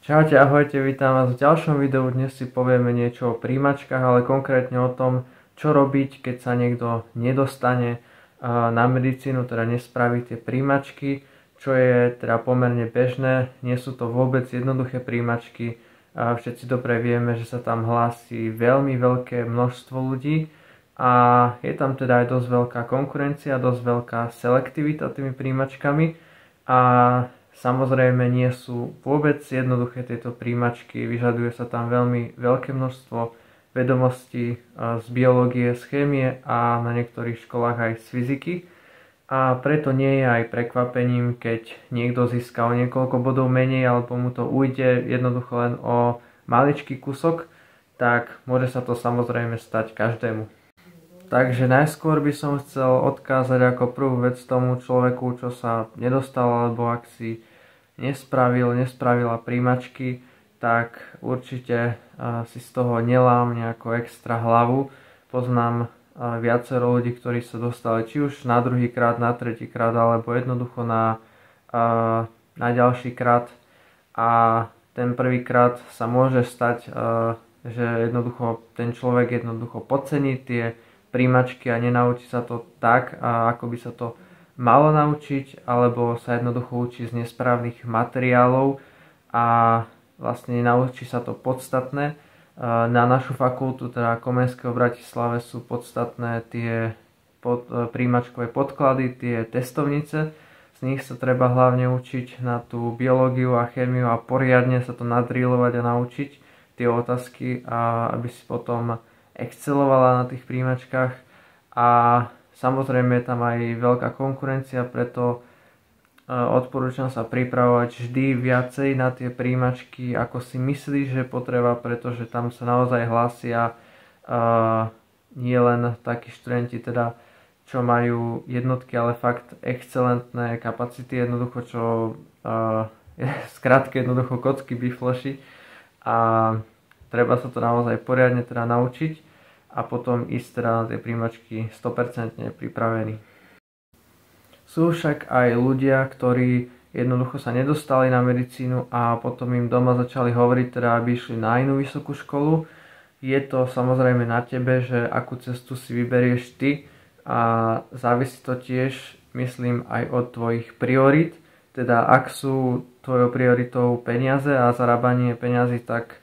Čaute, ahojte, vítam vás v ďalšom videu. Dnes si povieme niečo o príjmačkách, ale konkrétne o tom, čo robiť, keď sa niekto nedostane na medicínu, teda nespraví tie príjmačky, čo je teda pomerne bežné. Nie sú to vôbec jednoduché príjmačky. Všetci dobre vieme, že sa tam hlási veľmi veľké množstvo ľudí a je tam teda aj dosť veľká konkurencia, dosť veľká selektivita tými príjmačkami a samozrejme nie sú vôbec jednoduché tieto príjmačky, vyžaduje sa tam veľmi veľké množstvo vedomostí z biológie, z chémie a na niektorých školách aj z fyziky. A preto nie je aj prekvapením, keď niekto získa o niekoľko bodov menej alebo mu to ujde jednoducho len o maličký kusok, tak môže sa to samozrejme stať každému. Takže najskôr by som chcel odkázať ako prvú vec tomu človeku, čo sa nedostal, alebo ak si nespravila príjmačky, tak určite si z toho nelám nejako extra hlavu. Poznám viacero ľudí, ktorí sa dostali či už na druhý krát, na tretí krát, alebo jednoducho na ďalší krát. A ten prvýkrát sa môže stať, že jednoducho ten človek jednoducho podcení tie príjmačky a nenaučí sa to tak, ako by sa to malo naučiť, alebo sa jednoducho učí z nesprávnych materiálov a vlastne nenaučí sa to podstatné. Na našu fakultu, teda Komenského v Bratislave, sú podstatné tie príjmačkové podklady, tie testovnice. Z nich sa treba hlavne učiť na tú biológiu a chémiu a poriadne sa to nadrilovať a naučiť tie otázky, a aby si potom excelovala na tých príjmačkách. A samozrejme je tam aj veľká konkurencia, preto odporúčam sa pripravovať vždy viacej na tie príjmačky, ako si myslíš, že potreba, pretože tam sa naozaj hlásia nie len takí študenti, teda, čo majú jednotky, ale fakt excelentné kapacity, jednoducho, čo skrátke jednoducho kocky bifloši, a treba sa to naozaj poriadne teda naučiť a potom ísť teda na tie príjmačky 100% pripravení. Sú však aj ľudia, ktorí jednoducho sa nedostali na medicínu a potom im doma začali hovoriť, teda aby išli na inú vysokú školu. Je to samozrejme na tebe, že akú cestu si vyberieš ty, a závisí to tiež, myslím, aj od tvojich priorít. Teda ak sú tvojou prioritou peniaze a zarábanie peňazí, tak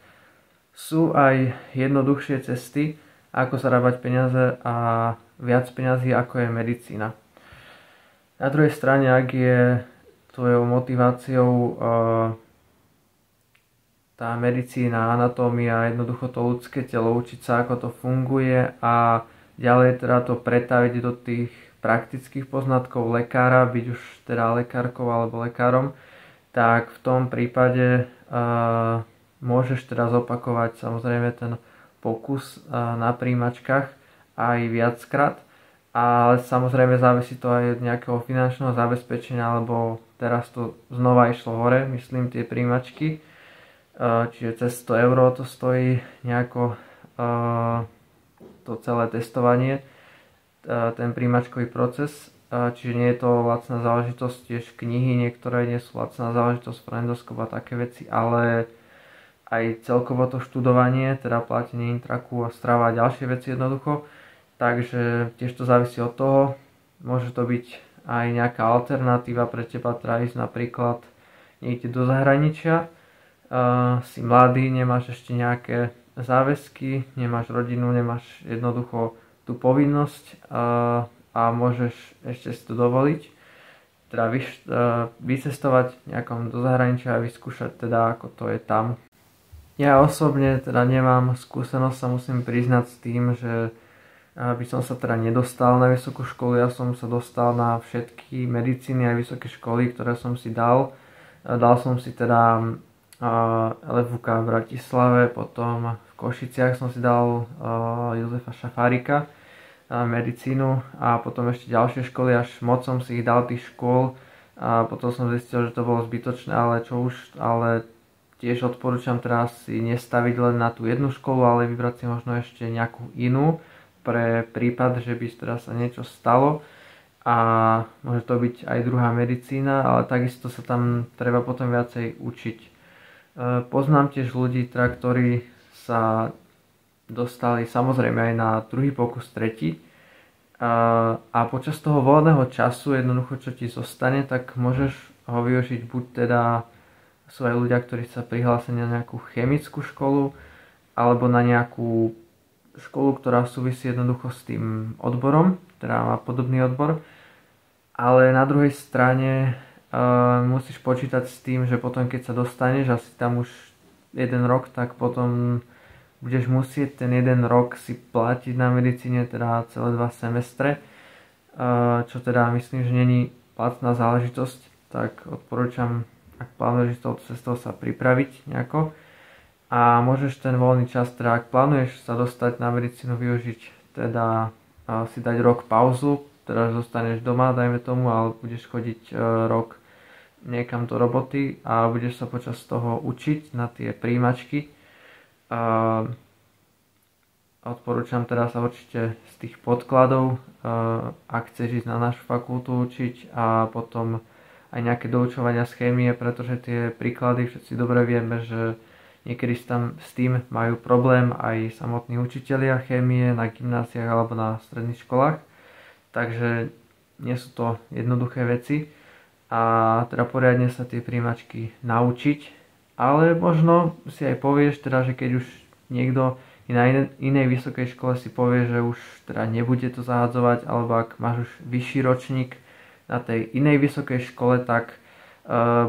sú aj jednoduchšie cesty, ako zarábať peniaze a viac peňazí, ako je medicína. Na druhej strane, ak je tvojou motiváciou tá medicína, anatómia, jednoducho to ľudské telo, učiť sa, ako to funguje a ďalej teda to pretaviť do tých praktických poznatkov lekára, byť už teda lekárkou alebo lekárom, tak v tom prípade môžeš teda zopakovať samozrejme ten pokus na príjmačkách aj viackrát, ale samozrejme závisí to aj od nejakého finančného zabezpečenia, lebo teraz to znova išlo hore, myslím, tie príjmačky, čiže cez 100 € to stojí nejako to celé testovanie, ten príjmačkový proces, čiže nie je to lacná záležitosť, tiež knihy niektoré nie sú lacná záležitosť, endoskop a také veci, ale aj celkovo to študovanie, teda platenie intraku a strava a ďalšie veci jednoducho. Takže tiež to závisí od toho. Môže to byť aj nejaká alternatíva pre teba, teda ísť napríklad niekde do zahraničia. Si mladý, nemáš ešte nejaké záväzky, nemáš rodinu, nemáš jednoducho tú povinnosť a môžeš ešte si to dovoliť. Teda vycestovať nejakom do zahraničia a vyskúšať teda, ako to je tam. Ja osobne teda nemám skúsenosť, sa musím priznať s tým, že by som sa teda nedostal na vysokú školu. Ja som sa dostal na všetky medicíny aj vysoké školy, ktoré som si dal. Dal som si teda LFUK v Bratislave, potom v Košiciach som si dal Jozefa Šafárika medicínu a potom ešte ďalšie školy, až moc som si ich dal tých škôl a potom som zistil, že to bolo zbytočné, ale tiež odporúčam teraz si nestaviť len na tú jednu školu, ale vybrať si možno ešte nejakú inú pre prípad, že by teda sa niečo stalo, a môže to byť aj druhá medicína, ale takisto sa tam treba potom viacej učiť. Poznám tiež ľudí, teda, ktorí sa dostali samozrejme aj na druhý pokus, tretí, a počas toho voľného času jednoducho čo ti zostane, tak môžeš ho využiť buď teda, sú aj ľudia, ktorí sa prihlásia na nejakú chemickú školu alebo na nejakú školu, ktorá súvisí jednoducho s tým odborom, teda má podobný odbor, ale na druhej strane musíš počítať s tým, že potom keď sa dostaneš asi tam už 1 rok, tak potom budeš musieť ten 1 rok si platiť na medicíne, teda celé 2 semestre, čo teda myslím, že není platná záležitosť, tak odporúčam, ak plánuješ touto cestou, sa pripraviť nejako. A môžeš ten voľný čas, teda ak plánuješ sa dostať na medicínu, využiť, teda si dať rok pauzu, teda zostaneš doma, dajme tomu, ale budeš chodiť rok niekam do roboty a budeš sa počas toho učiť na tie príjimačky. Odporúčam teda sa určite z tých podkladov, ak chceš ísť na našu fakultu učiť, a potom aj nejaké doučovania z chémie, pretože tie príklady všetci dobre vieme, že niekedy tam s tým majú problém aj samotní učitelia chémie na gymnáziách alebo na stredných školách, takže nie sú to jednoduché veci a teda poriadne sa tie príjimačky naučiť. Ale možno si aj povieš, teda, že keď už niekto na inej vysokej škole si povie, že už teda nebude to zahadzovať, alebo ak máš už vyšší ročník na tej inej vysokej škole, tak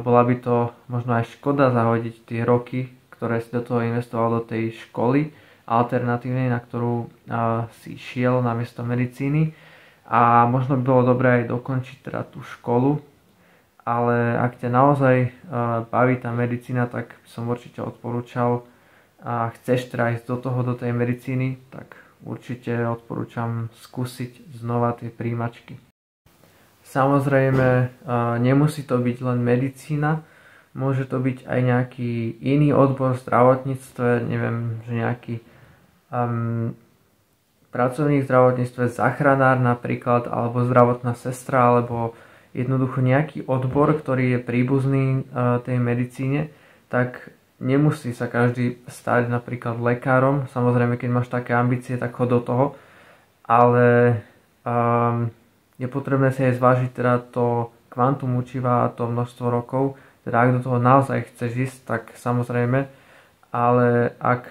bola by to možno aj škoda zahodiť tie roky, ktoré si do toho investoval do tej školy alternatívnej, na ktorú si šiel namiesto medicíny. A možno by bolo dobré aj dokončiť teda tú školu, ale ak ťa naozaj baví tá medicína, tak som určite odporúčal, a chceš teda ísť do tej medicíny, tak určite odporúčam skúsiť znova tie príjimačky. Samozrejme, nemusí to byť len medicína, môže to byť aj nejaký iný odbor v zdravotníctve, neviem, že nejaký pracovník v zdravotníctve, záchranár napríklad, alebo zdravotná sestra, alebo jednoducho nejaký odbor, ktorý je príbuzný tej medicíne, tak nemusí sa každý stať napríklad lekárom. Samozrejme, keď máš také ambície, tak chod do toho, ale je potrebné si aj zvážiť teda to kvantum učiva a to množstvo rokov, teda ak do toho naozaj chceš ísť, tak samozrejme, ale ak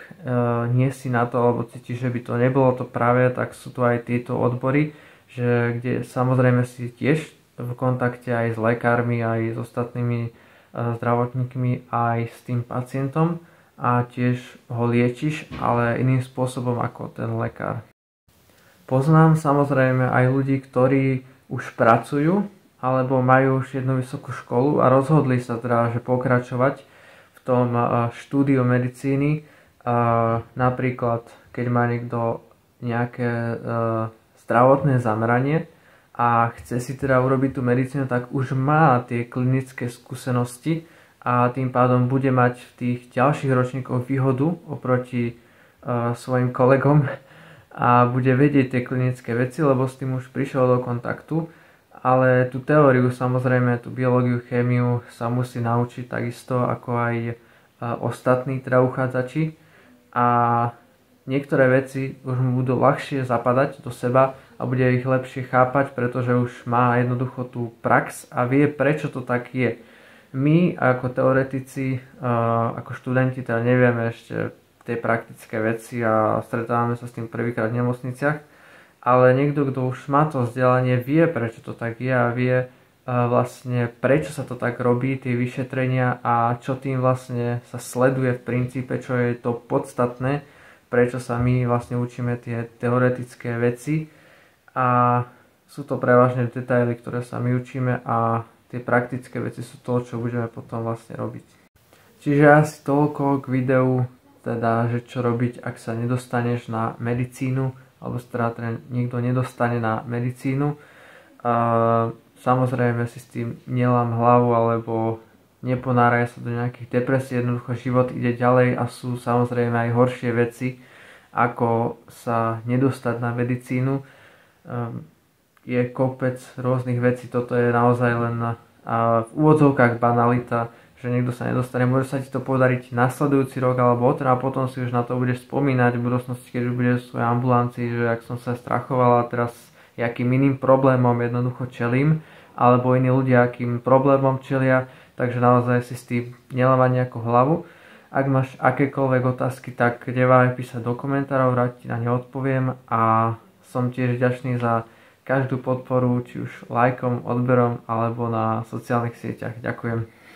nie si na to, alebo cítiš, že by to nebolo to práve, tak sú tu aj tieto odbory, kde samozrejme si tiež v kontakte aj s lekármi, aj s ostatnými zdravotníkmi, aj s tým pacientom a tiež ho liečiš, ale iným spôsobom ako ten lekár. Poznám samozrejme aj ľudí, ktorí už pracujú alebo majú už jednu vysokú školu a rozhodli sa teda, že pokračovať v tom štúdiu medicíny. Napríklad, keď má niekto nejaké zdravotné zameranie a chce si teda urobiť tú medicínu, tak už má tie klinické skúsenosti a tým pádom bude mať v tých ďalších ročníkoch výhodu oproti svojim kolegom a bude vedieť tie klinické veci, lebo s tým už prišiel do kontaktu. Ale tú teóriu, samozrejme tú biológiu, chémiu sa musí naučiť takisto ako aj ostatní teda uchádzači a niektoré veci už mu budú ľahšie zapadať do seba a bude ich lepšie chápať, pretože už má jednoducho tú prax a vie, prečo to tak je. My ako teoretici, ako študenti teda nevieme ešte tie praktické veci a stretávame sa s tým prvýkrát v nemocniciach, ale niekto, kto už má to vzdelanie, vie, prečo to tak je a vie vlastne, prečo sa to tak robí, tie vyšetrenia a čo tým vlastne sa sleduje v princípe, čo je to podstatné, prečo sa my vlastne učíme tie teoretické veci. A sú to prevažne detaily, ktoré sa my učíme a tie praktické veci sú to, čo budeme potom vlastne robiť. Čiže asi toľko k videu, teda, že čo robiť, ak sa nedostaneš na medicínu, alebo sa teda niekto nedostane na medicínu. Samozrejme si s tým nelám hlavu, alebo neponáraj sa do nejakých depresí, jednoducho život ide ďalej a sú samozrejme aj horšie veci, ako sa nedostať na medicínu. Je kopec rôznych vecí, toto je naozaj len v úvodzovkách banalita, že niekto sa nedostane. Môže sa ti to podariť nasledujúci rok alebo a potom si už na to budeš spomínať v budúcnosti, keď už budeš v svojej ambulancii, že ak som sa strachovala teraz akým iným problémom jednoducho čelím, alebo iní ľudia akým problémom čelia, takže naozaj si s tým nelámať nejakú hlavu. Ak máš akékoľvek otázky, tak neváhaj písať do komentárov, rád ti na ne odpoviem a som tiež vďačný za každú podporu, či už lajkom, odberom alebo na sociálnych sieťach. Ďakujem.